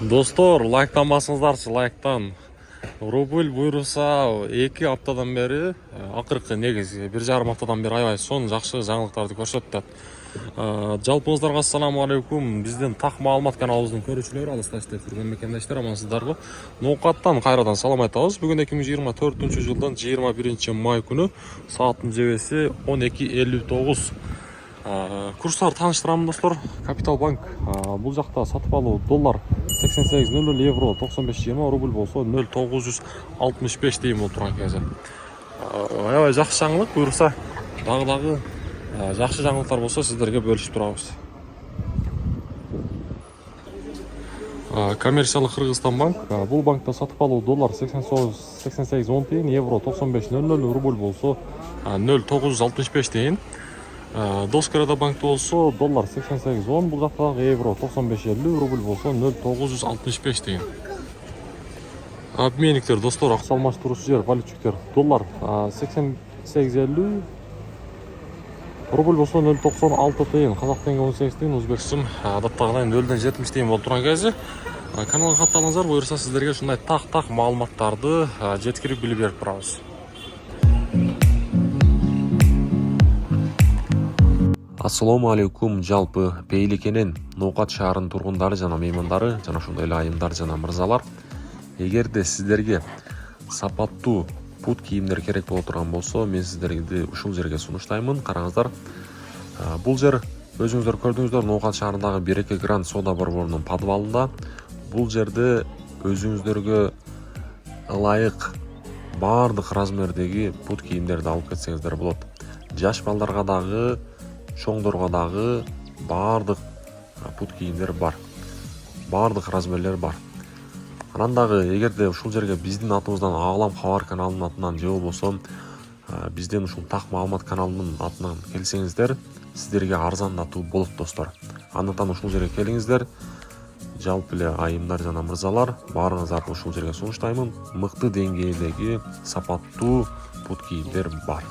Достор, лайктан басыңыздарчы, лайктан. Рубль буйруса 2 аптадан бери, акыркы негизи 1,5 аптадан бери аябай сонун жакшы жаңылыктарды көрсөттү. Жалпыңыздарга ассаламу алейкум. Биздин так маалымат каналыбыздын көрүүчүлөрү, алыста иштеп жүргөн мекендештер, амансыздарбы? Ноокаттан кайрадан салам айтабыз. Бүгүн 2024-жылдын 21-май күнү сааттын жебеси 12:59. Курстар тааныштырам достор. Капитал банк бул жакта сатып алуу доллар 88.00, евро 95.20, рубль болсо 0,965 дейм болуп турган кези. Аябай жакшы жаңылык, буюрса дагы жакшы жаңылыктар болсо сиздерге бөлүшүп турабыз. Коммерциялык Кыргызстан банк. Бул банкта сатып алуу доллар 88.10 тиын, евро 95.00, рубль болсо 0,965 тиын. Доскарада банкта болсо доллар 88.10, бул жакта евро 95.50, рубль болсо 0,965 тиын. Обменниктер достор, акча алмаштыруучу жер, валютчиктер. Доллар 88.50, рубль болсо 0,96 тиын, казак теңге 18 тиын, өзбек сум адаттагыдай 0,70 тиын болуп турган кези. Каналга катталыңыздар, буюрса сиздерге ушундай так маалыматтарды жеткирип билип берип турабыз. Ассаламу алейкум. Жалпы Бейликенен Ноокат шаарынын тургундары жана меймандары жана ошондой эле айымдар жана мырзалар, эгерде сиздерге сапаттуу пут кийимдер керек боло турган болсо, мен сиздерди ушул жерге сунуштаймын. Караңыздар, бул жер өзүңүздөр көрдүңүздөр, Ноокат шаарындагы Береке Гранд Сода борборунун подвалында. Бул жерде өзүңүздөргө ылайык баардык размердеги пут кийимдерди алып кетсеңиздер болот. Жаш балдарга дагы, чоңдорго дагы баардык пут кийимдер бар. Баардык размерлер бар. Анан дагы эгерде ушул жерге биздин атыбыздан Аглам кабар каналынын атынан же болбосо биздин ушул так маалымат каналынын атынан келсеңиздер, сиздерге арзандатуу болот достор. Андыктан ушул жерге келиңиздер. Жалпы эле айымдар жана мырзалар, баарыңыздарды ушул жерге сунуштаймын. Мыкты деңгээлдеги сапаттуу пут кийимдер бар.